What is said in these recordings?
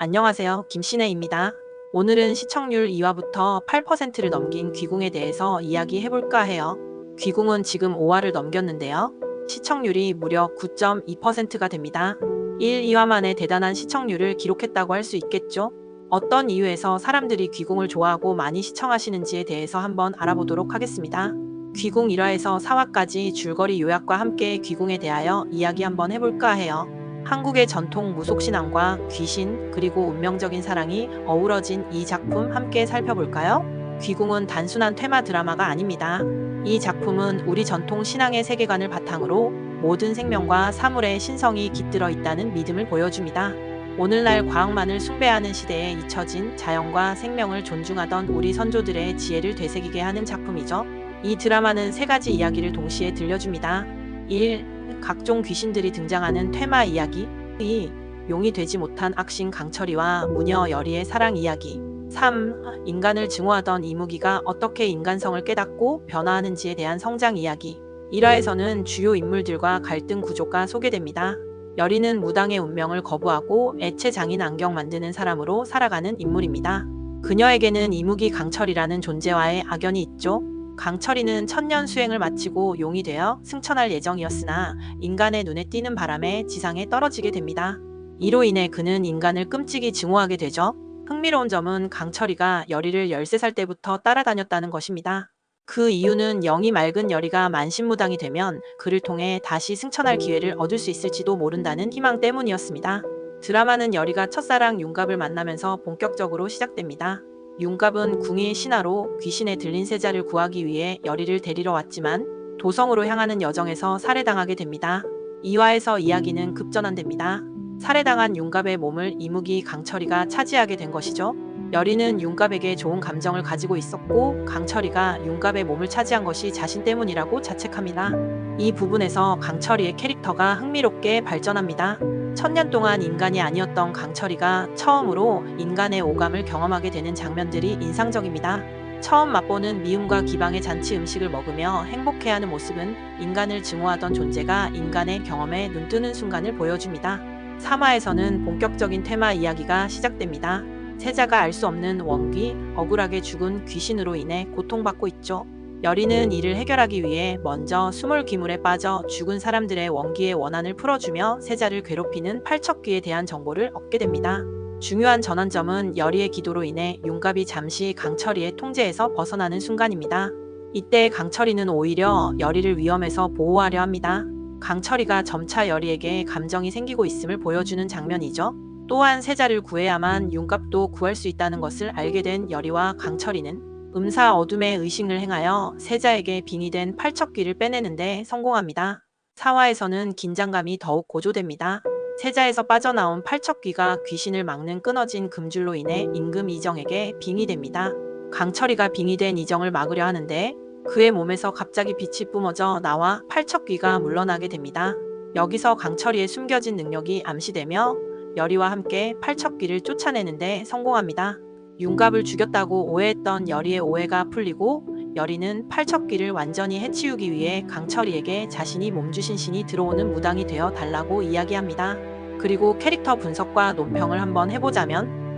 안녕하세요. 김신혜입니다. 오늘은 시청률 2화부터 8%를 넘긴 귀궁에 대해서 이야기해볼까 해요. 귀궁은 지금 5화를 넘겼는데요. 시청률이 무려 9.2%가 됩니다. 1, 2화 만에 대단한 시청률을 기록했다고 할 수 있겠죠? 어떤 이유에서 사람들이 귀궁을 좋아하고 많이 시청하시는지에 대해서 한번 알아보도록 하겠습니다. 귀궁 1화에서 4화까지 줄거리 요약과 함께 귀궁에 대하여 이야기 한번 해볼까 해요. 한국의 전통 무속신앙과 귀신 그리고 운명적인 사랑이 어우러진 이 작품 함께 살펴볼까요? 귀궁은 단순한 테마 드라마가 아닙니다. 이 작품은 우리 전통 신앙의 세계관을 바탕으로 모든 생명과 사물의 신성이 깃들어 있다는 믿음을 보여줍니다. 오늘날 과학만을 숭배하는 시대에 잊혀진 자연과 생명을 존중하던 우리 선조들의 지혜를 되새기게 하는 작품이죠. 이 드라마는 세 가지 이야기를 동시에 들려줍니다. 1. 각종 귀신들이 등장하는 퇴마 이야기. 2. 용이 되지 못한 악신 강철이와 무녀 여리의 사랑 이야기. 3. 인간을 증오하던 이무기가 어떻게 인간성을 깨닫고 변화하는지에 대한 성장 이야기. 1화에서는 주요 인물들과 갈등 구조가 소개됩니다. 여리는 무당의 운명을 거부하고 애체 장인 안경 만드는 사람으로 살아가는 인물입니다. 그녀에게는 이무기 강철이라는 존재와의 악연이 있죠. 강철이는 천년 수행을 마치고 용이 되어 승천할 예정이었으나 인간의 눈에 띄는 바람에 지상에 떨어지게 됩니다. 이로 인해 그는 인간을 끔찍이 증오하게 되죠. 흥미로운 점은 강철이가 여리를 13살 때부터 따라다녔다는 것입니다. 그 이유는 영이 맑은 여리가 만신무당이 되면 그를 통해 다시 승천할 기회를 얻을 수 있을지도 모른다는 희망 때문이었습니다. 드라마는 여리가 첫사랑 윤갑을 만나면서 본격적으로 시작됩니다. 윤갑은 궁의 신하로 귀신에 들린 세자를 구하기 위해 여리를 데리러 왔지만 도성으로 향하는 여정에서 살해당하게 됩니다. 2화에서 이야기는 급전환됩니다. 살해당한 윤갑의 몸을 이무기 강철이가 차지하게 된 것이죠. 여리는 윤갑에게 좋은 감정을 가지고 있었고 강철이가 윤갑의 몸을 차지한 것이 자신 때문이라고 자책합니다. 이 부분에서 강철이의 캐릭터가 흥미롭게 발전합니다. 천년 동안 인간이 아니었던 강철이가 처음으로 인간의 오감을 경험하게 되는 장면들이 인상적입니다. 처음 맛보는 미움과 기방의 잔치 음식을 먹으며 행복해하는 모습은 인간을 증오하던 존재가 인간의 경험에 눈뜨는 순간을 보여줍니다. 3화에서는 본격적인 테마 이야기가 시작됩니다. 세자가 알 수 없는 원귀, 억울하게 죽은 귀신으로 인해 고통받고 있죠. 여리는 이를 해결하기 위해 먼저 수몰 기물에 빠져 죽은 사람들의 원기의 원한을 풀어주며 세자를 괴롭히는 팔척귀에 대한 정보를 얻게 됩니다. 중요한 전환점은 여리의 기도로 인해 윤갑이 잠시 강철이의 통제에서 벗어나는 순간입니다. 이때 강철이는 오히려 여리를 위험에서 보호하려 합니다. 강철이가 점차 여리에게 감정이 생기고 있음을 보여주는 장면이죠. 또한 세자를 구해야만 윤갑도 구할 수 있다는 것을 알게 된 여리와 강철이는 음사 어둠의 의식을 행하여 세자에게 빙의된 팔척귀를 빼내는데 성공합니다. 4화에서는 긴장감이 더욱 고조됩니다. 세자에서 빠져나온 팔척귀가 귀신을 막는 끊어진 금줄로 인해 임금 이정에게 빙의됩니다. 강철이가 빙의된 이정을 막으려 하는데 그의 몸에서 갑자기 빛이 뿜어져 나와 팔척귀가 물러나게 됩니다. 여기서 강철이의 숨겨진 능력이 암시되며 여리와 함께 팔척귀를 쫓아내는데 성공합니다. 윤갑을 죽였다고 오해했던 여리의 오해가 풀리고 여리는 팔척귀를 완전히 해치우기 위해 강철이에게 자신이 몸주신 신이 들어오는 무당이 되어 달라고 이야기합니다. 그리고 캐릭터 분석과 논평을 한번 해보자면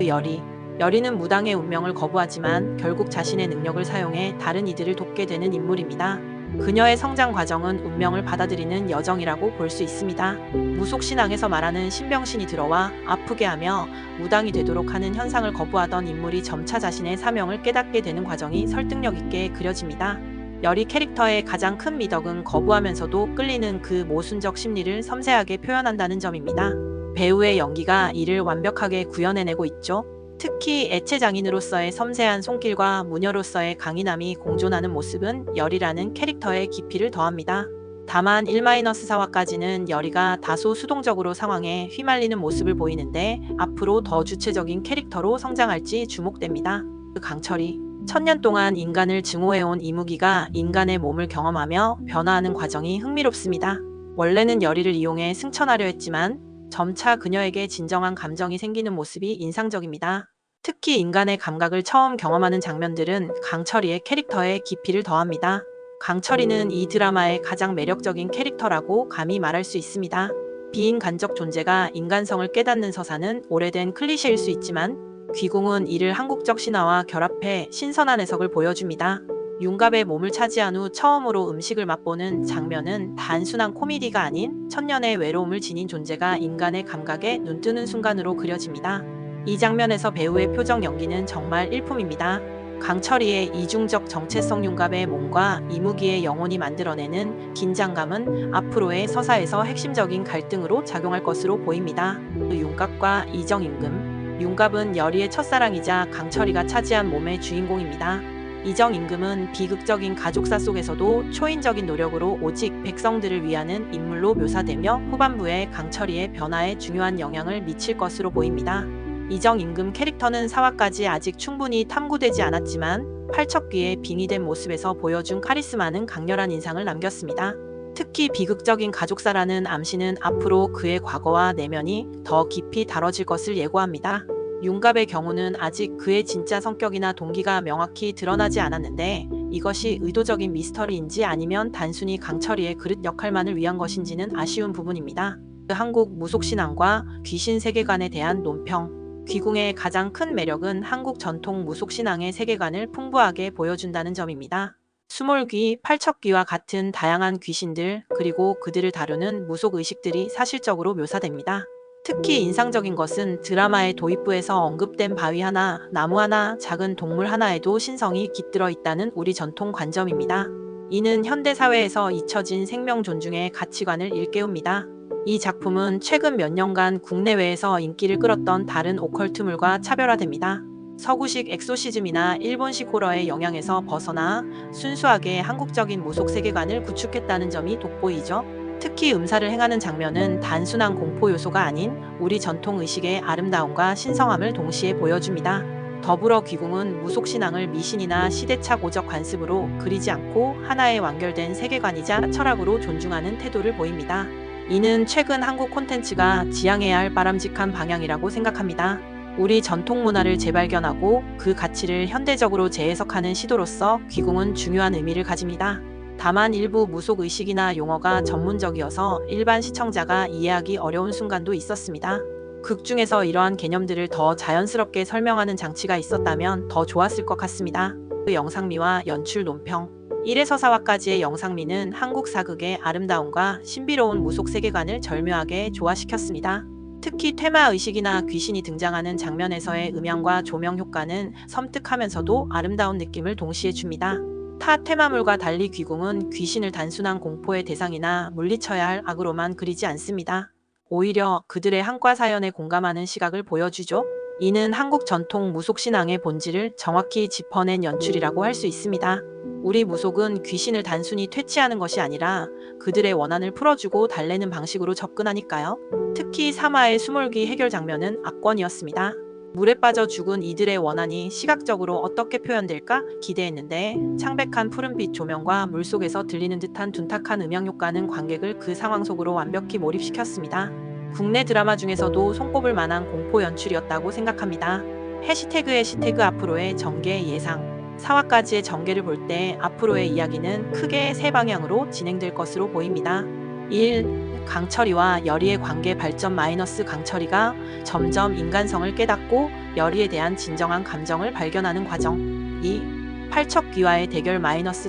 여리는 무당의 운명을 거부하지만 결국 자신의 능력을 사용해 다른 이들을 돕게 되는 인물입니다. 그녀의 성장 과정은 운명을 받아들이는 여정이라고 볼 수 있습니다. 무속신앙에서 말하는 신병신이 들어와 아프게 하며 무당이 되도록 하는 현상을 거부하던 인물이 점차 자신의 사명을 깨닫게 되는 과정이 설득력 있게 그려집니다. 여리 캐릭터의 가장 큰 미덕은 거부하면서도 끌리는 그 모순적 심리를 섬세하게 표현한다는 점입니다. 배우의 연기가 이를 완벽하게 구현해내고 있죠. 특히 애체 장인으로서의 섬세한 손길과 무녀로서의 강인함이 공존하는 모습은 여리라는 캐릭터의 깊이를 더합니다. 다만 1-4화까지는 여리가 다소 수동적으로 상황에 휘말리는 모습을 보이는데 앞으로 더 주체적인 캐릭터로 성장할지 주목됩니다. 강철이 천년 동안 인간을 증오해온 이무기가 인간의 몸을 경험하며 변화하는 과정이 흥미롭습니다. 원래는 여리를 이용해 승천하려 했지만 점차 그녀에게 진정한 감정이 생기는 모습이 인상적입니다. 특히 인간의 감각을 처음 경험하는 장면들은 강철이의 캐릭터에 깊이를 더합니다. 강철이는 이 드라마의 가장 매력적인 캐릭터라고 감히 말할 수 있습니다. 비인간적 존재가 인간성을 깨닫는 서사는 오래된 클리셰일 수 있지만 귀궁은 이를 한국적 신화와 결합해 신선한 해석을 보여줍니다. 윤갑의 몸을 차지한 후 처음으로 음식을 맛보는 장면은 단순한 코미디가 아닌 천년의 외로움을 지닌 존재가 인간의 감각에 눈뜨는 순간으로 그려집니다. 이 장면에서 배우의 표정 연기는 정말 일품입니다. 강철이의 이중적 정체성, 윤갑의 몸과 이무기의 영혼이 만들어내는 긴장감은 앞으로의 서사에서 핵심적인 갈등으로 작용할 것으로 보입니다. 윤갑과 이정임금. 윤갑은 여리의 첫사랑이자 강철이가 차지한 몸의 주인공입니다. 이정임금은 비극적인 가족사 속에서도 초인적인 노력으로 오직 백성들을 위하는 인물로 묘사되며 후반부에 강철이의 변화에 중요한 영향을 미칠 것으로 보입니다. 이정임금 캐릭터는 4화까지 아직 충분히 탐구되지 않았지만 팔척귀의 빙의된 모습에서 보여준 카리스마는 강렬한 인상을 남겼습니다. 특히 비극적인 가족사라는 암시는 앞으로 그의 과거와 내면이 더 깊이 다뤄질 것을 예고합니다. 윤갑의 경우는 아직 그의 진짜 성격이나 동기가 명확히 드러나지 않았는데 이것이 의도적인 미스터리인지 아니면 단순히 강철이의 그릇 역할만을 위한 것인지는 아쉬운 부분입니다. 한국 무속신앙과 귀신 세계관에 대한 논평. 귀궁의 가장 큰 매력은 한국 전통 무속신앙의 세계관을 풍부하게 보여준다는 점입니다. 수몰귀, 팔척귀와 같은 다양한 귀신들 그리고 그들을 다루는 무속의식들이 사실적으로 묘사됩니다. 특히 인상적인 것은 드라마의 도입부에서 언급된 바위 하나, 나무 하나, 작은 동물 하나에도 신성이 깃들어 있다는 우리 전통 관점입니다. 이는 현대사회에서 잊혀진 생명 존중의 가치관을 일깨웁니다. 이 작품은 최근 몇 년간 국내외에서 인기를 끌었던 다른 오컬트물과 차별화됩니다. 서구식 엑소시즘이나 일본식 호러의 영향에서 벗어나 순수하게 한국적인 무속 세계관을 구축했다는 점이 돋보이죠. 특히 음사를 행하는 장면은 단순한 공포 요소가 아닌 우리 전통 의식의 아름다움과 신성함을 동시에 보여줍니다. 더불어 귀궁은 무속신앙을 미신이나 시대착 오적 관습으로 그리지 않고 하나의 완결된 세계관이자 철학으로 존중하는 태도를 보입니다. 이는 최근 한국 콘텐츠가 지향해야 할 바람직한 방향이라고 생각합니다. 우리 전통 문화를 재발견하고 그 가치를 현대적으로 재해석하는 시도로서 귀궁은 중요한 의미를 가집니다. 다만 일부 무속 의식이나 용어가 전문적이어서 일반 시청자가 이해하기 어려운 순간도 있었습니다. 극 중에서 이러한 개념들을 더 자연스럽게 설명하는 장치가 있었다면 더 좋았을 것 같습니다. 그 영상미와 연출 논평. 1에서 4화까지의 영상미는 한국 사극의 아름다움과 신비로운 무속 세계관을 절묘하게 조화시켰습니다. 특히 테마의식이나 귀신이 등장하는 장면에서의 음향과 조명 효과는 섬뜩하면서도 아름다운 느낌을 동시에 줍니다. 타 테마물과 달리 귀궁은 귀신을 단순한 공포의 대상이나 물리쳐야 할 악으로만 그리지 않습니다. 오히려 그들의 한과 사연에 공감하는 시각을 보여주죠. 이는 한국 전통 무속신앙의 본질을 정확히 짚어낸 연출이라고 할 수 있습니다. 우리 무속은 귀신을 단순히 퇴치하는 것이 아니라 그들의 원한을 풀어주고 달래는 방식으로 접근하니까요. 특히 3화의 수몰귀 해결 장면은 압권이었습니다. 물에 빠져 죽은 이들의 원한이 시각적으로 어떻게 표현될까 기대했는데 창백한 푸른빛 조명과 물속에서 들리는 듯한 둔탁한 음향 효과는 관객을 그 상황 속으로 완벽히 몰입시켰습니다. 국내 드라마 중에서도 손꼽을 만한 공포 연출이었다고 생각합니다. 해시태그 앞으로의 전개 예상. 4화까지의 전개를 볼 때 앞으로의 이야기는 크게 세 방향으로 진행될 것으로 보입니다. 1. 강철이와 여리의 관계 발전 강철이가 점점 인간성을 깨닫고 여리에 대한 진정한 감정을 발견하는 과정. 2. 팔척귀와의 대결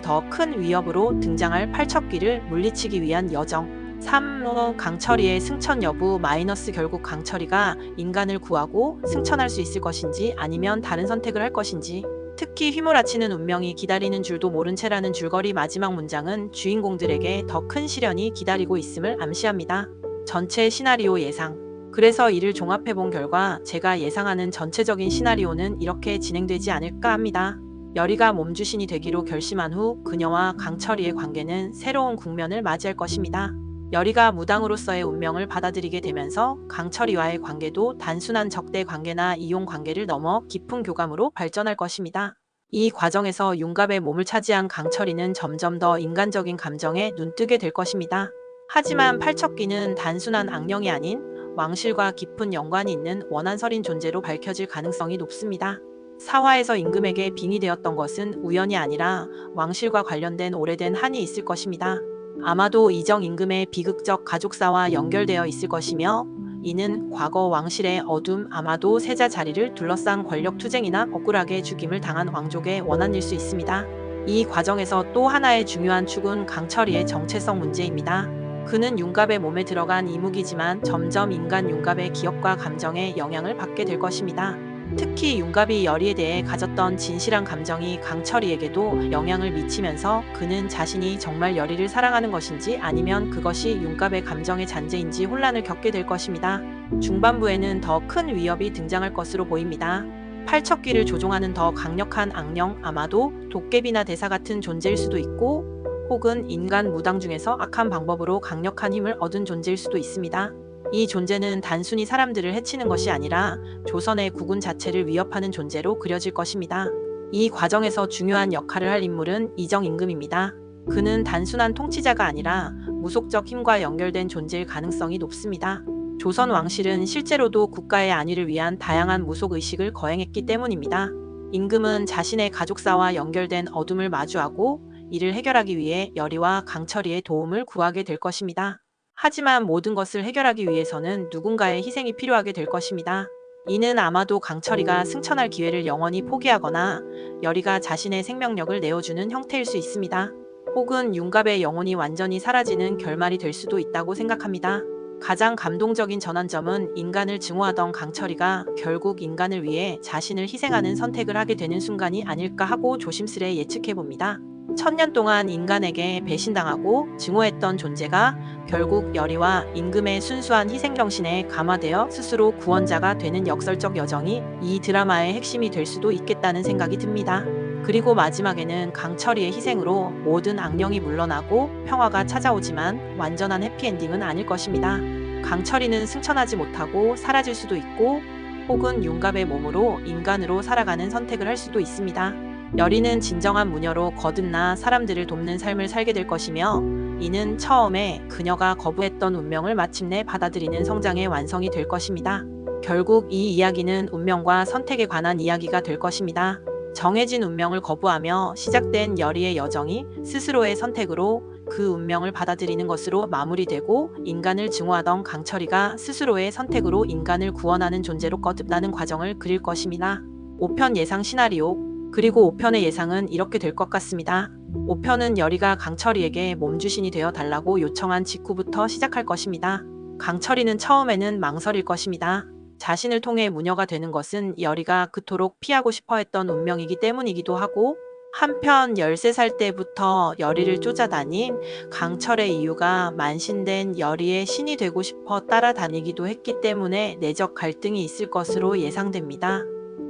더 큰 위협으로 등장할 팔척귀를 물리치기 위한 여정. 3. 강철이의 승천 여부 결국 강철이가 인간을 구하고 승천할 수 있을 것인지 아니면 다른 선택을 할 것인지. 특히 휘몰아치는 운명이 기다리는 줄도 모른 채라는 줄거리 마지막 문장은 주인공들에게 더 큰 시련이 기다리고 있음을 암시합니다. 전체 시나리오 예상. 그래서 이를 종합해본 결과 제가 예상하는 전체적인 시나리오는 이렇게 진행되지 않을까 합니다. 여리가 몸주신이 되기로 결심한 후 그녀와 강철이의 관계는 새로운 국면을 맞이할 것입니다. 여리가 무당으로서의 운명을 받아들이게 되면서 강철이와의 관계도 단순한 적대 관계나 이용 관계를 넘어 깊은 교감으로 발전할 것입니다. 이 과정에서 윤갑의 몸을 차지한 강철이는 점점 더 인간적인 감정에 눈뜨게 될 것입니다. 하지만 팔척귀는 단순한 악령이 아닌 왕실과 깊은 연관이 있는 원한설인 존재로 밝혀질 가능성이 높습니다. 4화에서 임금에게 빙의되었던 것은 우연이 아니라 왕실과 관련된 오래된 한이 있을 것입니다. 아마도 이정 임금의 비극적 가족사와 연결되어 있을 것이며, 이는 과거 왕실의 어둠, 아마도 세자 자리를 둘러싼 권력 투쟁이나 억울하게 죽임을 당한 왕족의 원한일 수 있습니다. 이 과정에서 또 하나의 중요한 축은 강철이의 정체성 문제입니다. 그는 융갑의 몸에 들어간 이무기지만 점점 인간 융갑의 기억과 감정에 영향을 받게 될 것입니다. 특히 융갑이 열이에 대해 가졌던 진실한 감정이 강철이에게도 영향을 미치면서 그는 자신이 정말 열이를 사랑하는 것인지 아니면 그것이 융갑의 감정의 잔재인지 혼란을 겪게 될 것입니다. 중반부에는 더 큰 위협이 등장할 것으로 보입니다. 팔척귀를 조종하는 더 강력한 악령, 아마도 도깨비나 대사 같은 존재일 수도 있고, 혹은 인간 무당 중에서 악한 방법으로 강력한 힘을 얻은 존재일 수도 있습니다. 이 존재는 단순히 사람들을 해치는 것이 아니라 조선의 국운 자체를 위협하는 존재로 그려질 것입니다. 이 과정에서 중요한 역할을 할 인물은 이정 임금입니다. 그는 단순한 통치자가 아니라 무속적 힘과 연결된 존재일 가능성이 높습니다. 조선 왕실은 실제로도 국가의 안위를 위한 다양한 무속 의식을 거행했기 때문입니다. 임금은 자신의 가족사와 연결된 어둠을 마주하고 이를 해결하기 위해 열이와 강철이의 도움을 구하게 될 것입니다. 하지만 모든 것을 해결하기 위해서는 누군가의 희생이 필요하게 될 것입니다. 이는 아마도 강철이가 승천할 기회를 영원히 포기하거나 열이가 자신의 생명력을 내어주는 형태일 수 있습니다. 혹은 융갑의 영혼이 완전히 사라지는 결말이 될 수도 있다고 생각합니다. 가장 감동적인 전환점은 인간을 증오하던 강철이가 결국 인간을 위해 자신을 희생하는 선택을 하게 되는 순간이 아닐까 하고 조심스레 예측해봅니다. 1000년 동안 인간에게 배신당하고 증오했던 존재가 결국 열이와 임금의 순수한 희생정신에 감화되어 스스로 구원자가 되는 역설적 여정이 이 드라마의 핵심이 될 수도 있겠다는 생각이 듭니다. 그리고 마지막에는 강철이의 희생으로 모든 악령이 물러나고 평화가 찾아오지만 완전한 해피엔딩은 아닐 것입니다. 강철이는 승천하지 못하고 사라질 수도 있고, 혹은 융갑의 몸으로 인간으로 살아가는 선택을 할 수도 있습니다. 열이는 진정한 무녀로 거듭나 사람들을 돕는 삶을 살게 될 것이며, 이는 처음에 그녀가 거부했던 운명을 마침내 받아들이는 성장의 완성이 될 것입니다. 결국 이 이야기는 운명과 선택에 관한 이야기가 될 것입니다. 정해진 운명을 거부하며 시작된 열이의 여정이 스스로의 선택으로 그 운명을 받아들이는 것으로 마무리되고, 인간을 증오하던 강철이가 스스로의 선택으로 인간을 구원하는 존재로 거듭나는 과정을 그릴 것입니다. 5편 예상 시나리오. 그리고 5편의 예상은 이렇게 될 것 같습니다. 5편은 열이가 강철이에게 몸주신이 되어 달라고 요청한 직후부터 시작할 것입니다. 강철이는 처음에는 망설일 것입니다. 자신을 통해 무녀가 되는 것은 열이가 그토록 피하고 싶어 했던 운명이기 때문이기도 하고, 한편 13살 때부터 열이를 쫓아다닌 강철의 이유가 만신된 열이의 신이 되고 싶어 따라다니기도 했기 때문에 내적 갈등이 있을 것으로 예상됩니다.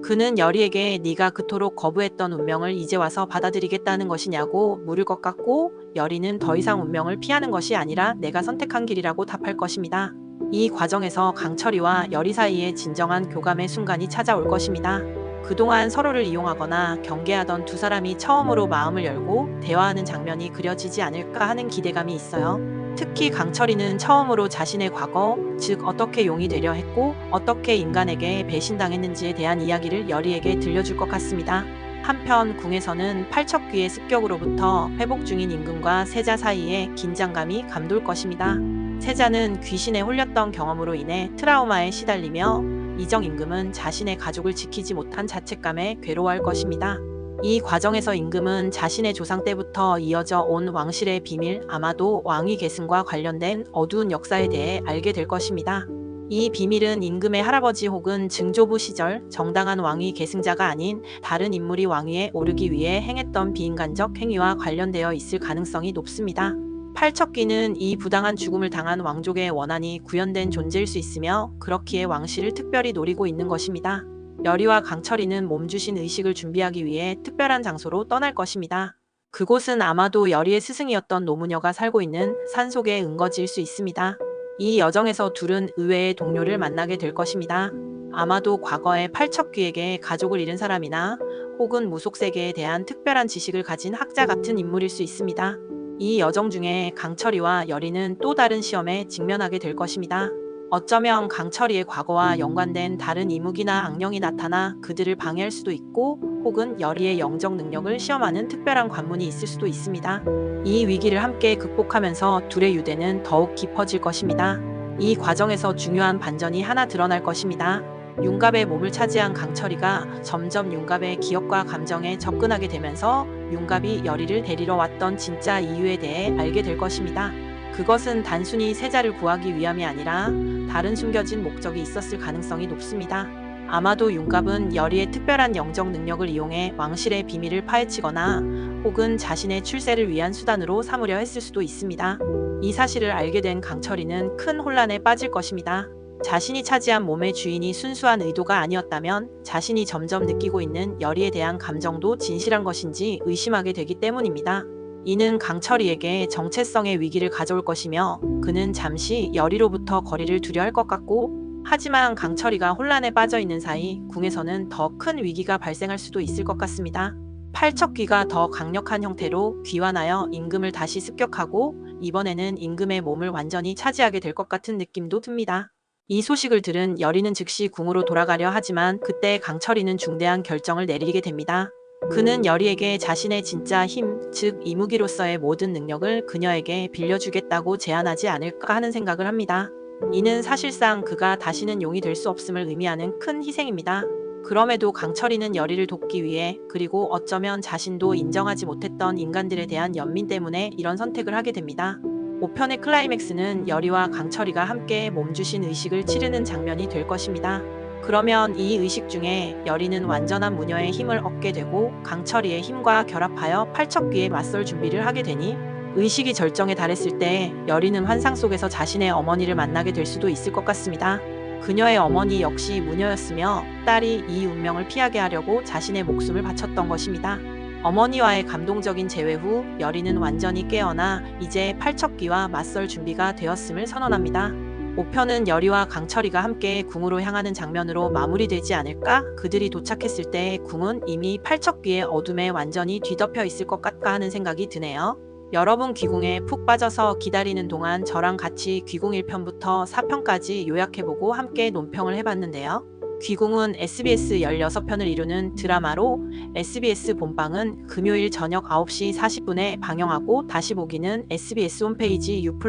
그는 열이에게 네가 그토록 거부했던 운명을 이제 와서 받아들이겠다는 것이냐고 물을 것 같고, 열이는 더 이상 운명을 피하는 것이 아니라 내가 선택한 길이라고 답할 것입니다. 이 과정에서 강철이와 열이 사이에 진정한 교감의 순간이 찾아올 것입니다. 그동안 서로를 이용하거나 경계하던 두 사람이 처음으로 마음을 열고 대화하는 장면이 그려지지 않을까 하는 기대감이 있어요. 특히 강철이는 처음으로 자신의 과거, 즉 어떻게 용이 되려 했고 어떻게 인간에게 배신당했는지에 대한 이야기를 열이에게 들려줄 것 같습니다. 한편 궁에서는 팔척귀의 습격으로부터 회복 중인 임금과 세자 사이에 긴장감이 감돌 것입니다. 세자는 귀신에 홀렸던 경험으로 인해 트라우마에 시달리며, 이정 임금은 자신의 가족을 지키지 못한 자책감에 괴로워할 것입니다. 이 과정에서 임금은 자신의 조상 때부터 이어져 온 왕실의 비밀, 아마도 왕위 계승과 관련된 어두운 역사에 대해 알게 될 것입니다. 이 비밀은 임금의 할아버지 혹은 증조부 시절 정당한 왕위 계승자가 아닌 다른 인물이 왕위에 오르기 위해 행했던 비인간적 행위와 관련되어 있을 가능성이 높습니다. 팔척귀는 이 부당한 죽음을 당한 왕족의 원한이 구현된 존재일 수 있으며, 그렇기에 왕실을 특별히 노리고 있는 것입니다. 열이와 강철이는 몸주신 의식을 준비하기 위해 특별한 장소로 떠날 것입니다. 그곳은 아마도 열이의 스승이었던 노무녀가 살고 있는 산속의 은거지일 수 있습니다. 이 여정에서 둘은 의외의 동료를 만나게 될 것입니다. 아마도 과거에 팔척귀에게 가족을 잃은 사람이나 혹은 무속세계에 대한 특별한 지식을 가진 학자 같은 인물일 수 있습니다. 이 여정 중에 강철이와 열이는 또 다른 시험에 직면하게 될 것입니다. 어쩌면 강철이의 과거와 연관된 다른 이무기나 악령이 나타나 그들을 방해할 수도 있고, 혹은 열의의 영적 능력을 시험하는 특별한 관문이 있을 수도 있습니다. 이 위기를 함께 극복하면서 둘의 유대는 더욱 깊어질 것입니다. 이 과정에서 중요한 반전이 하나 드러날 것입니다. 윤갑의 몸을 차지한 강철이가 점점 윤갑의 기억과 감정에 접근하게 되면서 윤갑이 열의를 데리러 왔던 진짜 이유에 대해 알게 될 것입니다. 그것은 단순히 세자를 구하기 위함이 아니라 다른 숨겨진 목적이 있었을 가능성이 높습니다. 아마도 윤갑은 열의의 특별한 영적 능력을 이용해 왕실의 비밀을 파헤치거나 혹은 자신의 출세를 위한 수단으로 삼으려 했을 수도 있습니다. 이 사실을 알게 된 강철이는 큰 혼란에 빠질 것입니다. 자신이 차지한 몸의 주인이 순수한 의도가 아니었다면 자신이 점점 느끼고 있는 열의에 대한 감정도 진실한 것인지 의심하게 되기 때문입니다. 이는 강철이에게 정체성의 위기를 가져올 것이며 그는 잠시 열의로부터 거리를 두려 할 것 같고, 하지만 강철이가 혼란에 빠져 있는 사이 궁에서는 더 큰 위기가 발생할 수도 있을 것 같습니다. 팔척귀가 더 강력한 형태로 귀환하여 임금을 다시 습격하고 이번에는 임금의 몸을 완전히 차지하게 될 것 같은 느낌도 듭니다. 이 소식을 들은 열의는 즉시 궁으로 돌아가려 하지만 그때 강철이는 중대한 결정을 내리게 됩니다. 그는 열의에게 자신의 진짜 힘, 즉 이무기로서의 모든 능력을 그녀에게 빌려주겠다고 제안하지 않을까 하는 생각을 합니다. 이는 사실상 그가 다시는 용이 될 수 없음을 의미하는 큰 희생입니다. 그럼에도 강철이는 열의를 돕기 위해, 그리고 어쩌면 자신도 인정하지 못했던 인간들에 대한 연민 때문에 이런 선택을 하게 됩니다. 5편의 클라이맥스는 열의와 강철이가 함께 몸주신 의식을 치르는 장면이 될 것입니다. 그러면 이 의식 중에 열의는 완전한 무녀의 힘을 얻게 되고 강철이의 힘과 결합하여 팔척귀에 맞설 준비를 하게 되니, 의식이 절정에 달했을 때 열의는 환상 속에서 자신의 어머니를 만나게 될 수도 있을 것 같습니다. 그녀의 어머니 역시 무녀였으며 딸이 이 운명을 피하게 하려고 자신의 목숨을 바쳤던 것입니다. 어머니와의 감동적인 재회 후 열의는 완전히 깨어나 이제 팔척귀와 맞설 준비가 되었음을 선언합니다. 5편은 열의와 강철이가 함께 궁으로 향하는 장면으로 마무리되지 않을까? 그들이 도착했을 때 궁은 이미 팔척귀의 어둠에 완전히 뒤덮여 있을 것 같까 하는 생각이 드네요. 여러분 귀궁에 푹 빠져서 기다리는 동안 저랑 같이 귀궁 1편부터 4편까지 요약해보고 함께 논평을 해봤는데요. 귀궁은 SBS 16편을 이루는 드라마로 SBS 본방은 금요일 저녁 9시 40분에 방영하고 다시 보기는 SBS 홈페이지 U+,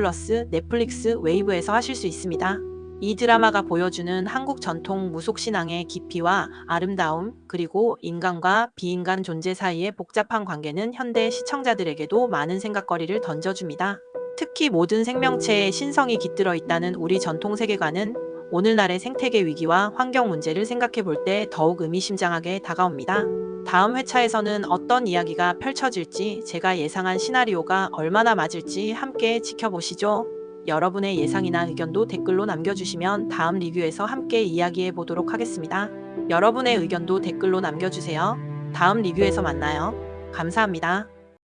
넷플릭스, 웨이브에서 하실 수 있습니다. 이 드라마가 보여주는 한국 전통 무속신앙의 깊이와 아름다움, 그리고 인간과 비인간 존재 사이의 복잡한 관계는 현대 시청자들에게도 많은 생각거리를 던져줍니다. 특히 모든 생명체에 신성이 깃들어 있다는 우리 전통 세계관은 오늘날의 생태계 위기와 환경 문제를 생각해 볼 때 더욱 의미심장하게 다가옵니다. 다음 회차에서는 어떤 이야기가 펼쳐질지, 제가 예상한 시나리오가 얼마나 맞을지 함께 지켜보시죠. 여러분의 예상이나 의견도 댓글로 남겨주시면 다음 리뷰에서 함께 이야기해 보도록 하겠습니다. 여러분의 의견도 댓글로 남겨주세요. 다음 리뷰에서 만나요. 감사합니다.